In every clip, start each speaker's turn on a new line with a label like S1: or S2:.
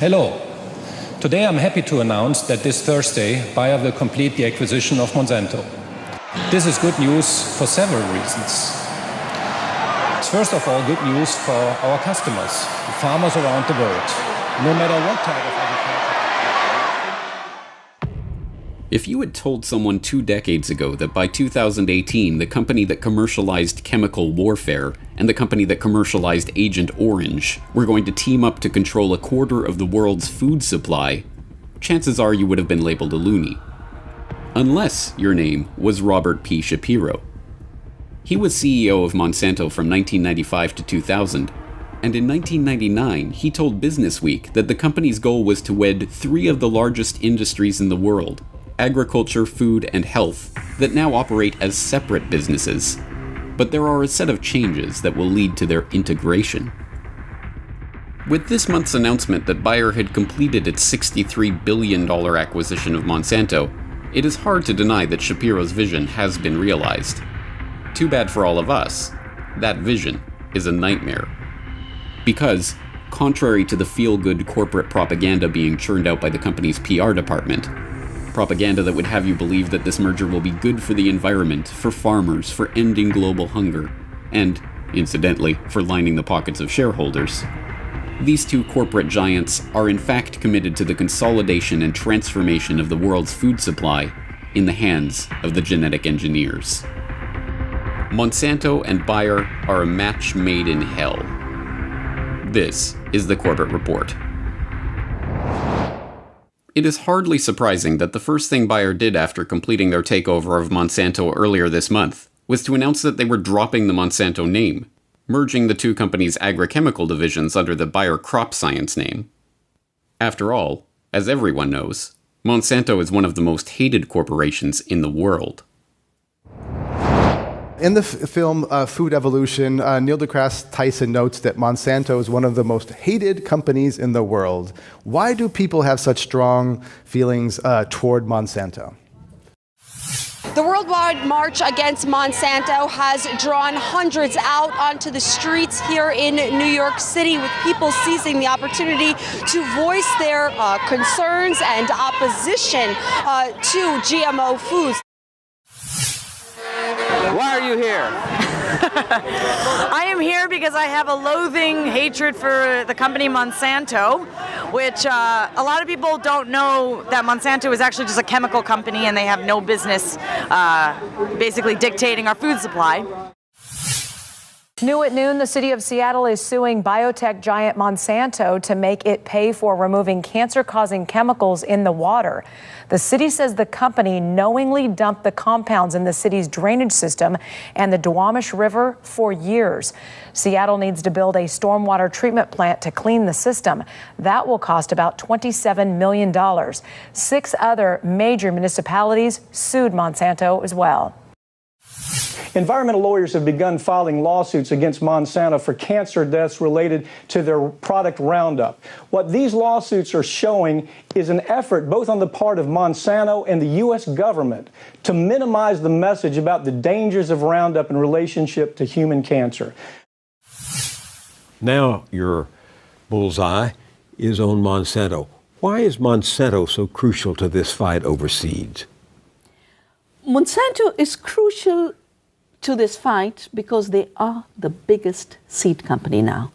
S1: Hello. Today I'm happy to announce that this Thursday, Bayer will complete the acquisition of Monsanto. This is good news for several reasons. It's first of all good news for our customers, the farmers around the world, no matter what type of agriculture.
S2: If you had told someone 2 decades ago that by 2018 the company that commercialized chemical warfare and the company that commercialized Agent Orange were going to team up to control a quarter of the world's food supply, chances are you would have been labeled a loony. Unless your name was Robert P. Shapiro. He was CEO of Monsanto from 1995 to 2000, and in 1999 he told Businessweek that the company's goal was to wed 3 of the largest industries in the world, agriculture, food, and health, that now operate as separate businesses. But there are a set of changes that will lead to their integration. With this month's announcement that Bayer had completed its $63 billion acquisition of Monsanto, it is hard to deny that Shapiro's vision has been realized. Too bad for all of us, that vision is a nightmare. Because, contrary to the feel-good corporate propaganda being churned out by the company's PR department, propaganda that would have you believe that this merger will be good for the environment, for farmers, for ending global hunger, and, incidentally, for lining the pockets of shareholders. These 2 corporate giants are in fact committed to the consolidation and transformation of the world's food supply in the hands of the genetic engineers. Monsanto and Bayer are a match made in hell. This is the Corbett Report. It is hardly surprising that the first thing Bayer did after completing their takeover of Monsanto earlier this month was to announce that they were dropping the Monsanto name, merging the 2 companies' agrochemical divisions under the Bayer Crop Science name. After all, as everyone knows, Monsanto is one of the most hated corporations in the world.
S3: In the film Food Evolution, Neil deGrasse Tyson notes that Monsanto is one of the most hated companies in the world. Why do people have such strong feelings toward Monsanto?
S4: The worldwide march against Monsanto has drawn hundreds out onto the streets here in New York City, with people seizing the opportunity to voice their concerns and opposition to GMO foods.
S5: Why are you here?
S6: I am here because I have a loathing hatred for the company Monsanto, which a lot of people don't know that Monsanto is actually just a chemical company and they have no business basically dictating our food supply.
S7: New at noon, the city of Seattle is suing biotech giant Monsanto to make it pay for removing cancer-causing chemicals in the water. The city says the company knowingly dumped the compounds in the city's drainage system and the Duwamish River for years. Seattle needs to build a stormwater treatment plant to clean the system. That will cost about $27 million. 6 other major municipalities sued Monsanto as well.
S8: Environmental lawyers have begun filing lawsuits against Monsanto for cancer deaths related to their product Roundup. What these lawsuits are showing is an effort both on the part of Monsanto and the U.S. government to minimize the message about the dangers of Roundup in relationship to human cancer.
S9: Now your bullseye is on Monsanto. Why is Monsanto so crucial to this fight over seeds?
S10: Monsanto is crucial to this fight because they are the biggest seed company now.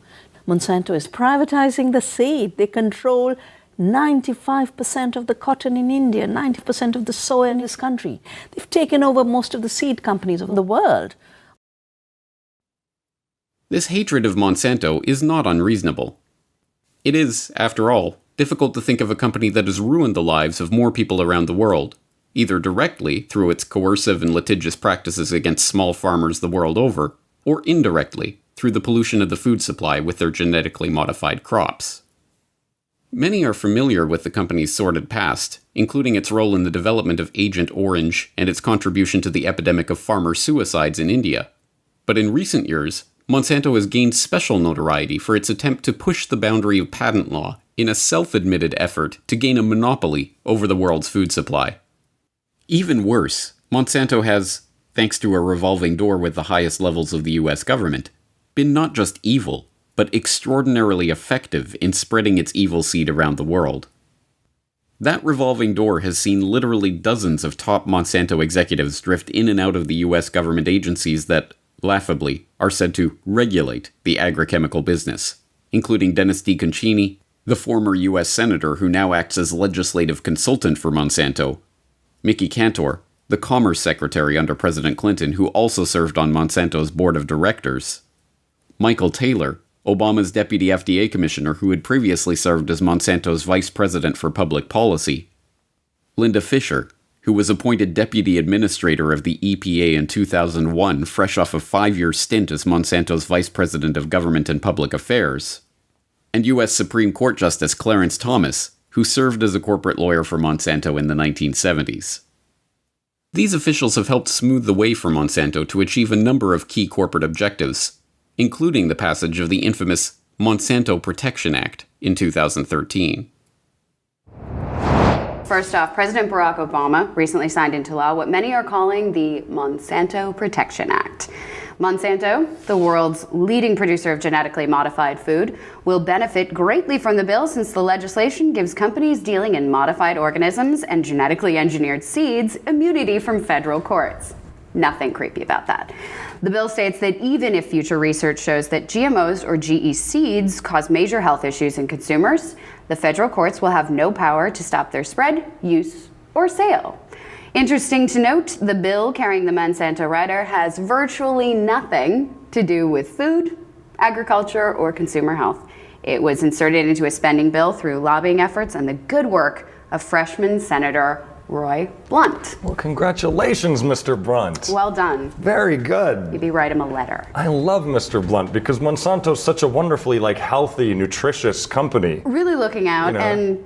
S10: Monsanto is privatizing the seed. They control 95% of the cotton in India, 90% of the soy in this country. They've taken over most of the seed companies of the world.
S2: This hatred of Monsanto is not unreasonable. It is, after all, difficult to think of a company that has ruined the lives of more people around the world, either directly through its coercive and litigious practices against small farmers the world over, or indirectly through the pollution of the food supply with their genetically modified crops. Many are familiar with the company's sordid past, including its role in the development of Agent Orange and its contribution to the epidemic of farmer suicides in India. But in recent years, Monsanto has gained special notoriety for its attempt to push the boundary of patent law in a self-admitted effort to gain a monopoly over the world's food supply. Even worse, Monsanto has, thanks to a revolving door with the highest levels of the US government, been not just evil, but extraordinarily effective in spreading its evil seed around the world. That revolving door has seen literally dozens of top Monsanto executives drift in and out of the US government agencies that, laughably, are said to regulate the agrochemical business, including Dennis DeConcini, the former US senator who now acts as legislative consultant for Monsanto, Mickey Cantor, the Commerce Secretary under President Clinton who also served on Monsanto's board of directors, Michael Taylor, Obama's deputy FDA commissioner who had previously served as Monsanto's vice president for public policy, Linda Fisher, who was appointed deputy administrator of the EPA in 2001, fresh off a 5-year stint as Monsanto's vice president of government and public affairs, and U.S. Supreme Court Justice Clarence Thomas, who served as a corporate lawyer for Monsanto in the 1970s. These officials have helped smooth the way for Monsanto to achieve a number of key corporate objectives, including the passage of the infamous Monsanto Protection Act in 2013.
S5: First off, President Barack Obama recently signed into law what many are calling the Monsanto Protection Act. Monsanto, the world's leading producer of genetically modified food, will benefit greatly from the bill since the legislation gives companies dealing in modified organisms and genetically engineered seeds immunity from federal courts. Nothing creepy about that. The bill states that even if future research shows that GMOs or GE seeds cause major health issues in consumers, the federal courts will have no power to stop their spread, use, or sale. Interesting to note, the bill carrying the Monsanto rider has virtually nothing to do with food, agriculture, or consumer health. It was inserted into a spending bill through lobbying efforts and the good work of freshman Senator Roy Blunt.
S11: Well, congratulations, Mr. Blunt.
S5: Well done.
S11: Very good.
S5: Maybe write him a letter.
S11: I love Mr. Blunt because Monsanto's such a wonderfully healthy, nutritious company.
S5: Really looking out, and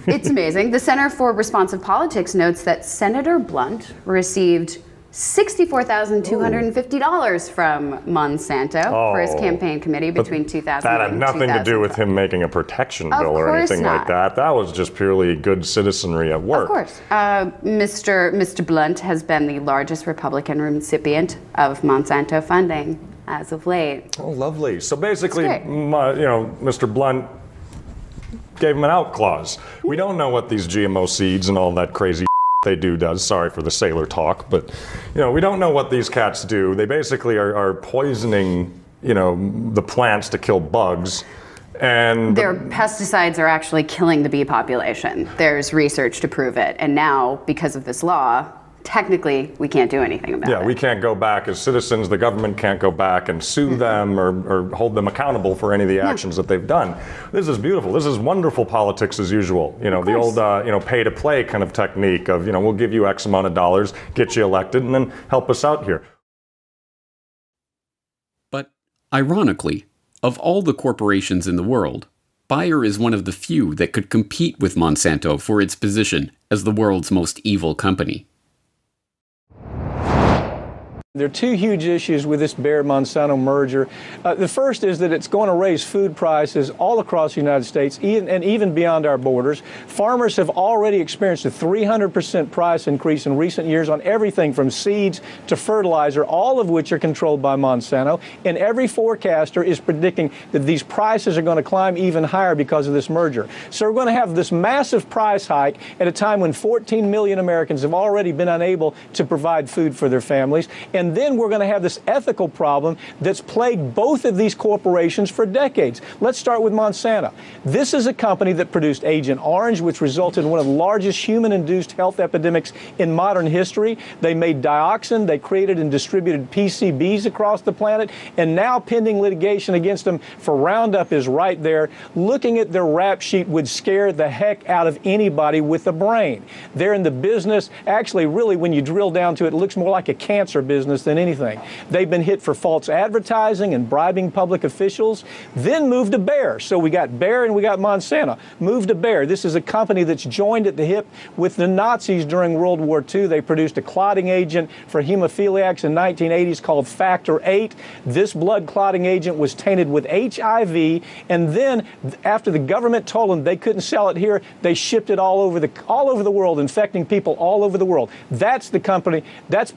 S5: it's amazing. The Center for Responsive Politics notes that Senator Blunt received $64,250 from Monsanto for his campaign committee between 2000
S11: that
S5: and
S11: had nothing to do with
S5: 2012.
S11: him making a protection bill or anything like that. That was just purely good citizenry at work.
S5: Of course. Mr. Blunt has been the largest Republican recipient of Monsanto funding as of late.
S11: Oh, lovely. So basically, Mr. Blunt gave him an out clause. We don't know what these GMO seeds and all that crazy they do does. Sorry for the sailor talk, but we don't know what these cats do. They basically are poisoning, the plants to kill bugs. And
S5: their pesticides are actually killing the bee population. There's research to prove it. And now, because of this law, technically, we can't do anything about it.
S11: Yeah, we can't go back as citizens. The government can't go back and sue them or hold them accountable for any of the actions that they've done. This is beautiful. This is wonderful politics as usual. The old, pay to play kind of technique of, we'll give you X amount of dollars, get you elected, and then help us out here.
S2: But, ironically, of all the corporations in the world, Bayer is one of the few that could compete with Monsanto for its position as the world's most evil company.
S8: There are two huge issues with this Bayer-Monsanto merger. The first is that it's going to raise food prices all across the United States and even beyond our borders. Farmers have already experienced a 300% price increase in recent years on everything from seeds to fertilizer, all of which are controlled by Monsanto. And every forecaster is predicting that these prices are going to climb even higher because of this merger. So we're going to have this massive price hike at a time when 14 million Americans have already been unable to provide food for their families. And then we're going to have this ethical problem that's plagued both of these corporations for decades. Let's start with Monsanto. This is a company that produced Agent Orange, which resulted in one of the largest human-induced health epidemics in modern history. They made dioxin, they created and distributed PCBs across the planet, and now pending litigation against them for Roundup is right there. Looking at their rap sheet would scare the heck out of anybody with a brain. They're in the business, actually, really, when you drill down to it, it looks more like a cancer business than anything. They've been hit for false advertising and bribing public officials, then moved to Bayer. So we got Bayer and we got Monsanto. Moved to Bayer. This is a company that's joined at the hip with the Nazis during World War II. They produced a clotting agent for hemophiliacs in 1980s called Factor VIII. This blood clotting agent was tainted with HIV, and then after the government told them they couldn't sell it here, they shipped it all over the world, infecting people all over the world. That's the company. That's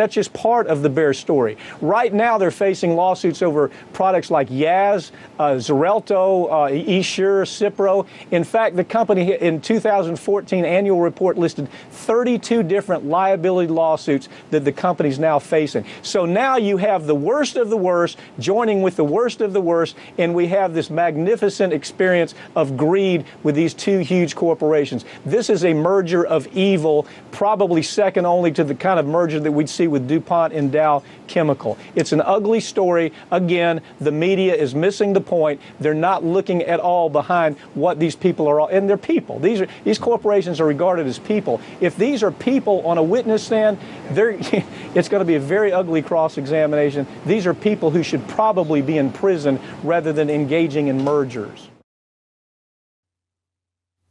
S8: just part part of the Bayer story. Right now, they're facing lawsuits over products like Yaz, Xarelto, Essure, Cipro. In fact, the company in 2014 annual report listed 32 different liability lawsuits that the company's now facing. So now you have the worst of the worst joining with the worst of the worst, and we have this magnificent experience of greed with these two huge corporations. This is a merger of evil, probably second only to the kind of merger that we'd see with DuPont and Dow Chemical. It's an ugly story. Again, the media is missing the point. They're not looking at all behind what these people are, and they're people. These corporations are regarded as people. If these are people on a witness stand, it's going to be a very ugly cross-examination. These are people who should probably be in prison rather than engaging in mergers.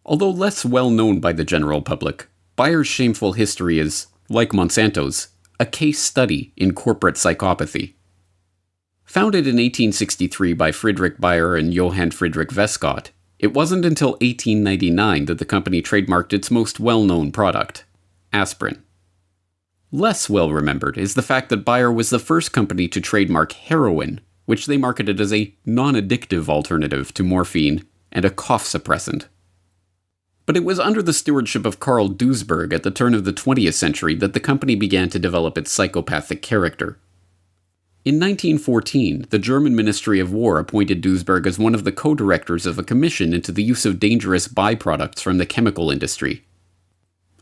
S2: Although less well known by the general public, Bayer's shameful history is, like Monsanto's, a case study in corporate psychopathy. Founded in 1863 by Friedrich Bayer and Johann Friedrich Westcott, it wasn't until 1899 that the company trademarked its most well-known product, aspirin. Less well remembered is the fact that Bayer was the first company to trademark heroin, which they marketed as a non-addictive alternative to morphine and a cough suppressant. But it was under the stewardship of Karl Duisberg at the turn of the 20th century that the company began to develop its psychopathic character. In 1914, the German Ministry of War appointed Duisberg as one of the co-directors of a commission into the use of dangerous byproducts from the chemical industry.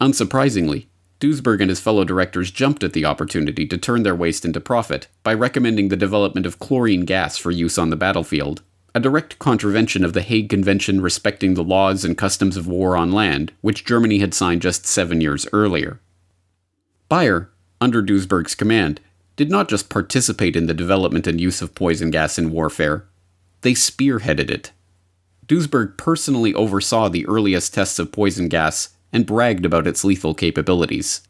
S2: Unsurprisingly, Duisberg and his fellow directors jumped at the opportunity to turn their waste into profit by recommending the development of chlorine gas for use on the battlefield, a direct contravention of the Hague Convention respecting the laws and customs of war on land, which Germany had signed just 7 years earlier. Bayer, under Duisberg's command, did not just participate in the development and use of poison gas in warfare, they spearheaded it. Duisberg personally oversaw the earliest tests of poison gas and bragged about its lethal capabilities.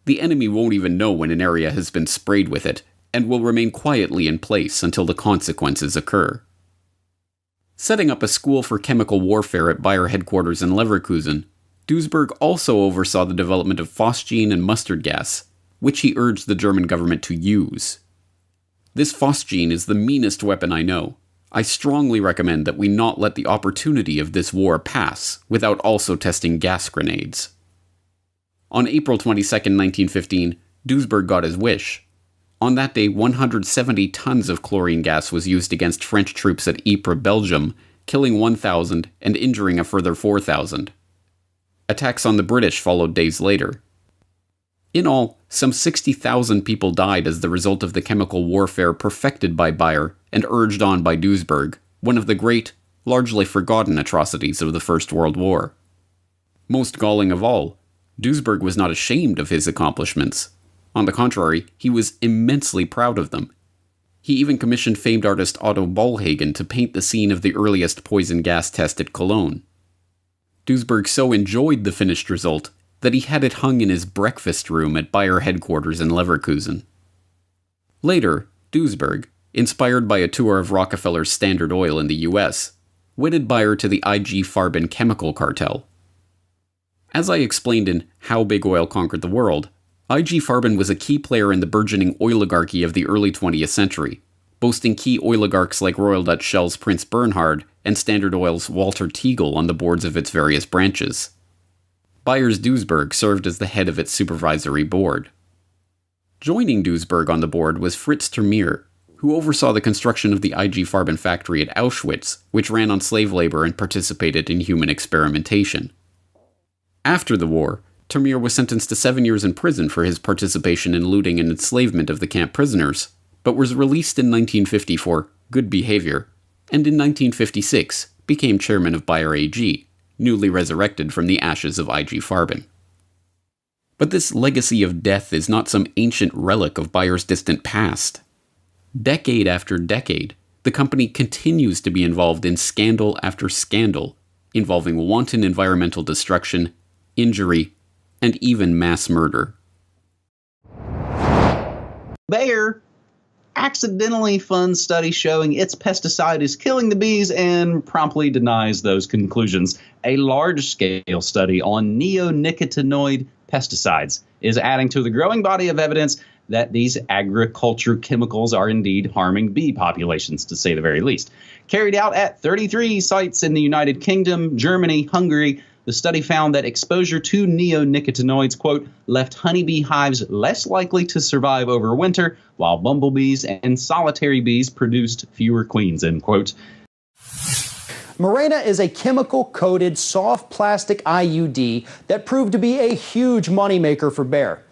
S2: The enemy won't even know when an area has been sprayed with it, and will remain quietly in place until the consequences occur. Setting up a school for chemical warfare at Bayer headquarters in Leverkusen, Duisberg also oversaw the development of phosgene and mustard gas, which he urged the German government to use. This phosgene is the meanest weapon I know. I strongly recommend that we not let the opportunity of this war pass without also testing gas grenades. On April 22, 1915, Duisberg got his wish. On that day, 170 tons of chlorine gas was used against French troops at Ypres, Belgium, killing 1,000 and injuring a further 4,000. Attacks on the British followed days later. In all, some 60,000 people died as the result of the chemical warfare perfected by Bayer and urged on by Duisberg, one of the great, largely forgotten atrocities of the First World War. Most galling of all, Duisberg was not ashamed of his accomplishments. On the contrary, he was immensely proud of them. He even commissioned famed artist Otto Bollhagen to paint the scene of the earliest poison gas test at Cologne. Duisberg so enjoyed the finished result that he had it hung in his breakfast room at Bayer headquarters in Leverkusen. Later, Duisberg, inspired by a tour of Rockefeller's Standard Oil in the US, wedded Bayer to the IG Farben chemical cartel. As I explained in How Big Oil Conquered the World, IG Farben was a key player in the burgeoning oligarchy of the early 20th century, boasting key oligarchs like Royal Dutch Shell's Prince Bernhard and Standard Oil's Walter Teagle on the boards of its various branches. Bayer's Duisberg served as the head of its supervisory board. Joining Duisberg on the board was Fritz Termeer, who oversaw the construction of the IG Farben factory at Auschwitz, which ran on slave labor and participated in human experimentation. After the war, Termeer was sentenced to 7 years in prison for his participation in looting and enslavement of the camp prisoners, but was released in 1950 for good behavior, and in 1956 became chairman of Bayer AG, newly resurrected from the ashes of IG Farben. But this legacy of death is not some ancient relic of Bayer's distant past. Decade after decade, the company continues to be involved in scandal after scandal, involving wanton environmental destruction, injury, and even mass murder.
S12: Bayer accidentally funds studies showing its pesticide is killing the bees and promptly denies those conclusions. A large-scale study on neonicotinoid pesticides is adding to the growing body of evidence that these agriculture chemicals are indeed harming bee populations, to say the very least. Carried out at 33 sites in the United Kingdom, Germany, Hungary, the study found that exposure to neonicotinoids, quote, left honeybee hives less likely to survive over winter, while bumblebees and solitary bees produced fewer queens, end quote.
S13: Mirena is a chemical-coated soft plastic IUD that proved to be a huge moneymaker for Bayer.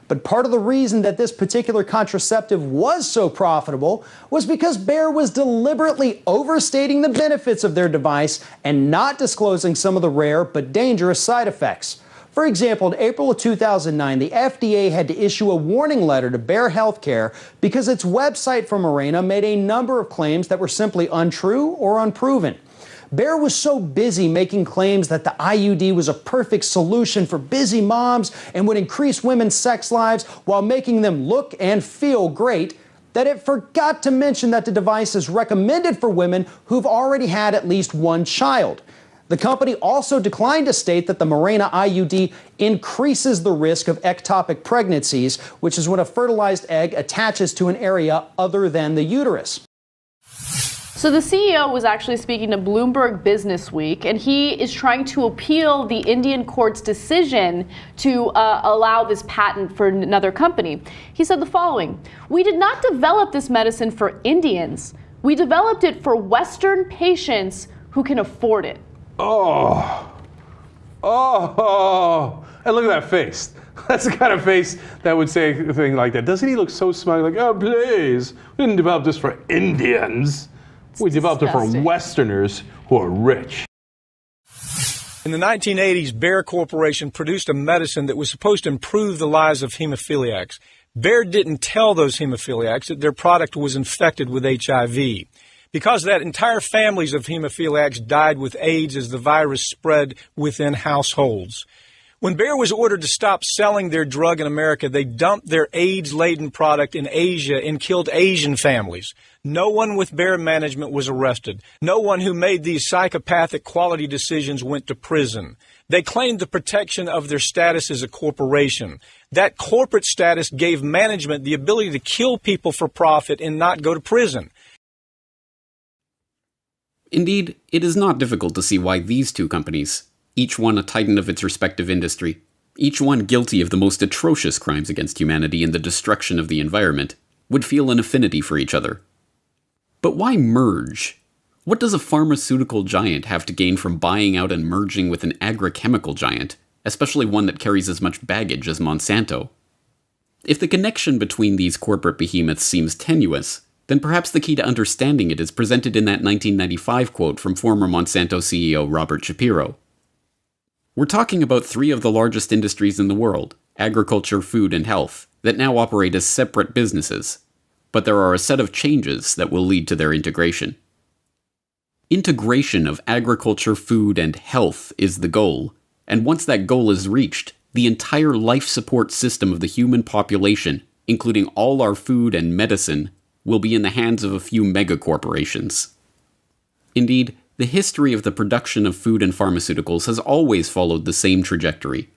S13: But part of the reason that this particular contraceptive was so profitable was because Bayer was deliberately overstating the benefits of their device and not disclosing some of the rare but dangerous side effects. For example, in April of 2009, the FDA had to issue a warning letter to Bayer Healthcare because its website for Mirena made a number of claims that were simply untrue or unproven. Bayer was so busy making claims that the IUD was a perfect solution for busy moms and would increase women's sex lives while making them look and feel great that it forgot to mention that the device is recommended for women who've already had at least one child. The company also declined to state that the Mirena IUD increases the risk of ectopic pregnancies, which is when a fertilized egg attaches to an area other than the uterus.
S14: So the CEO was actually speaking to Bloomberg Business Week, and he is trying to appeal the Indian court's decision to allow this patent for another company. He said the following: "We did not develop this medicine for Indians. We developed it for Western patients who can afford it."
S15: Oh, and look at that face. That's the kind of face that would say a thing like that. Doesn't he look so smug? Like, oh, please, we didn't develop this for Indians. We developed it for Westerners who are rich.
S16: In the 1980s, Bayer Corporation produced a medicine that was supposed to improve the lives of hemophiliacs. Bayer didn't tell those hemophiliacs that their product was infected with HIV. Because of that, entire families of hemophiliacs died with AIDS as the virus spread within households. When Bayer was ordered to stop selling their drug in America, they dumped their AIDS-laden product in Asia and killed Asian families. No one with Bayer management was arrested. No one who made these psychopathic quality decisions went to prison. They claimed the protection of their status as a corporation. That corporate status gave management the ability to kill people for profit and not go to prison.
S2: Indeed, it is not difficult to see why these two companies, each one a titan of its respective industry, each one guilty of the most atrocious crimes against humanity and the destruction of the environment, would feel an affinity for each other. But why merge? What does a pharmaceutical giant have to gain from buying out and merging with an agrochemical giant, especially one that carries as much baggage as Monsanto? If the connection between these corporate behemoths seems tenuous, then perhaps the key to understanding it is presented in that 1995 quote from former Monsanto CEO Robert Shapiro. We're talking about three of the largest industries in the world, agriculture, food, and health, that now operate as separate businesses. But there are a set of changes that will lead to their integration. Integration of agriculture, food, and health is the goal, and once that goal is reached, the entire life support system of the human population, including all our food and medicine, will be in the hands of a few megacorporations. Indeed, the history of the production of food and pharmaceuticals has always followed the same trajectory,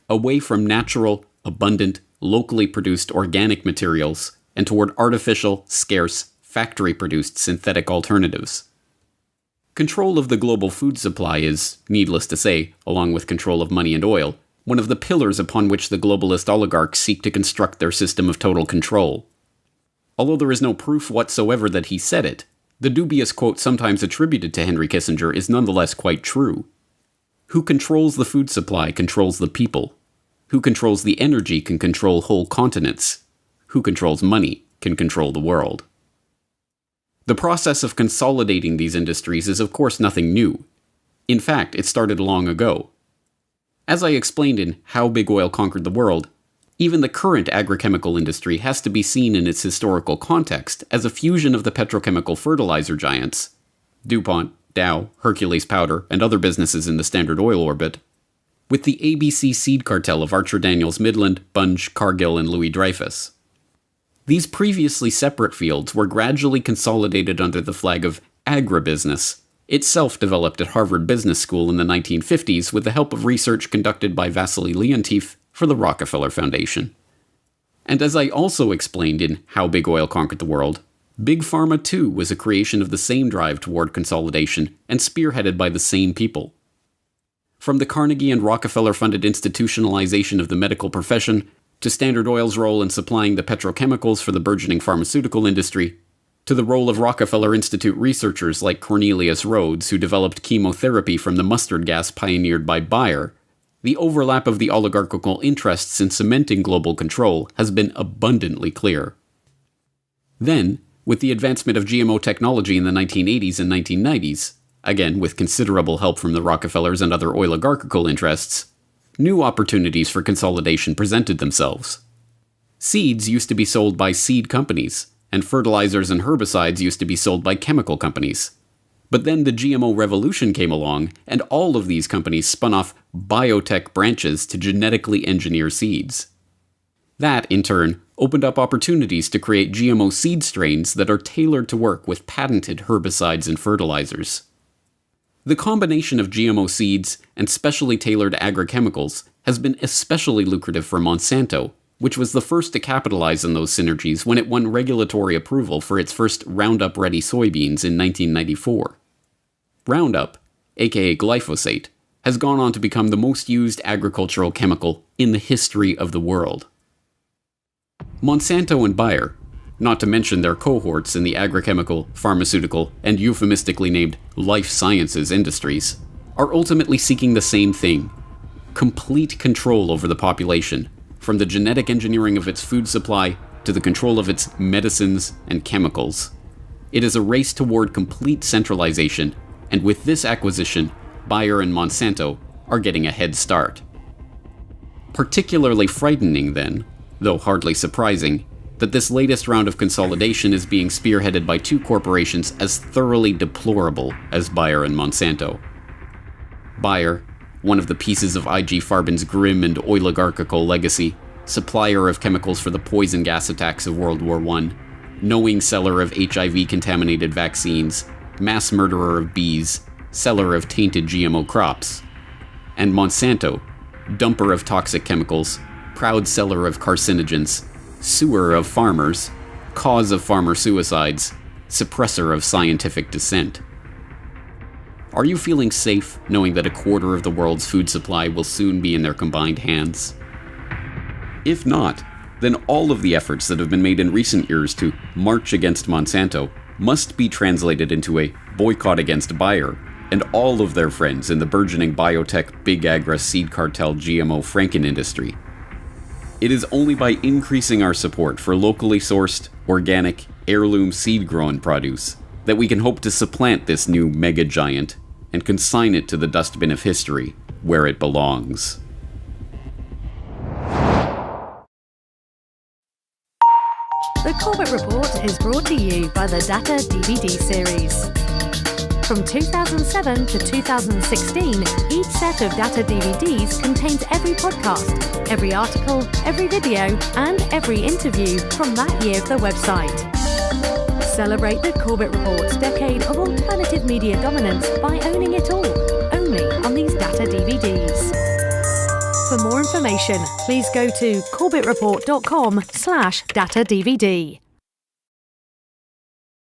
S2: away from natural, abundant, locally produced organic materials, and toward artificial, scarce, factory-produced synthetic alternatives. Control of the global food supply is, needless to say, along with control of money and oil, one of the pillars upon which the globalist oligarchs seek to construct their system of total control. Although there is no proof whatsoever that he said it, the dubious quote sometimes attributed to Henry Kissinger is nonetheless quite true. Who controls the food supply controls the people. Who controls the energy can control whole continents. Who controls money can control the world. The process of consolidating these industries is of course nothing new. In fact, it started long ago. As I explained in How Big Oil Conquered the World, even the current agrochemical industry has to be seen in its historical context as a fusion of the petrochemical fertilizer giants, DuPont, Dow, Hercules Powder, and other businesses in the Standard Oil orbit, with the ABC seed cartel of Archer Daniels Midland, Bunge, Cargill, and Louis Dreyfus. These previously separate fields were gradually consolidated under the flag of agribusiness, itself developed at Harvard Business School in the 1950s with the help of research conducted by Vasily Leontief for the Rockefeller Foundation. And as I also explained in How Big Oil Conquered the World, Big Pharma too was a creation of the same drive toward consolidation and spearheaded by the same people. From the Carnegie and Rockefeller-funded institutionalization of the medical profession, to Standard Oil's role in supplying the petrochemicals for the burgeoning pharmaceutical industry, to the role of Rockefeller Institute researchers like Cornelius Rhodes, who developed chemotherapy from the mustard gas pioneered by Bayer, the overlap of the oligarchical interests in cementing global control has been abundantly clear. Then, with the advancement of GMO technology in the 1980s and 1990s, again with considerable help from the Rockefellers and other oligarchical interests, new opportunities for consolidation presented themselves. Seeds used to be sold by seed companies, and fertilizers and herbicides used to be sold by chemical companies. But then the GMO revolution came along, and all of these companies spun off biotech branches to genetically engineer seeds. That, in turn, opened up opportunities to create GMO seed strains that are tailored to work with patented herbicides and fertilizers. The combination of GMO seeds and specially tailored agrochemicals has been especially lucrative for Monsanto, which was the first to capitalize on those synergies when it won regulatory approval for its first Roundup-ready soybeans in 1994. Roundup, aka glyphosate, has gone on to become the most used agricultural chemical in the history of the world. Monsanto and Bayer, not to mention their cohorts in the agrochemical, pharmaceutical, and euphemistically named life sciences industries, are ultimately seeking the same thing: complete control over the population, from the genetic engineering of its food supply to the control of its medicines and chemicals. It is a race toward complete centralization, and with this acquisition, Bayer and Monsanto are getting a head start. Particularly frightening, then, though hardly surprising, that this latest round of consolidation is being spearheaded by two corporations as thoroughly deplorable as Bayer and Monsanto. Bayer, one of the pieces of IG Farben's grim and oligarchical legacy, supplier of chemicals for the poison gas attacks of World War I, knowing seller of HIV-contaminated vaccines, mass murderer of bees, seller of tainted GMO crops. And Monsanto, dumper of toxic chemicals, proud seller of carcinogens, suer of farmers, cause of farmer suicides, suppressor of scientific dissent. Are you feeling safe knowing that a quarter of the world's food supply will soon be in their combined hands? If not, then all of the efforts that have been made in recent years to march against Monsanto must be translated into a boycott against Bayer and all of their friends in the burgeoning biotech, big agri, seed cartel, GMO Franken industry. It is only by increasing our support for locally sourced, organic, heirloom seed-grown produce that we can hope to supplant this new mega giant and consign it to the dustbin of history where it belongs.
S17: The Corbett Report is brought to you by the Data DVD series. From 2007 to 2016, each set of Data DVDs contains every podcast, every article, every video, and every interview from that year of the website. Celebrate the Corbett Report's decade of alternative media dominance by owning it all, only on these Data DVDs. For more information, please go to corbettreport.com/datadvd.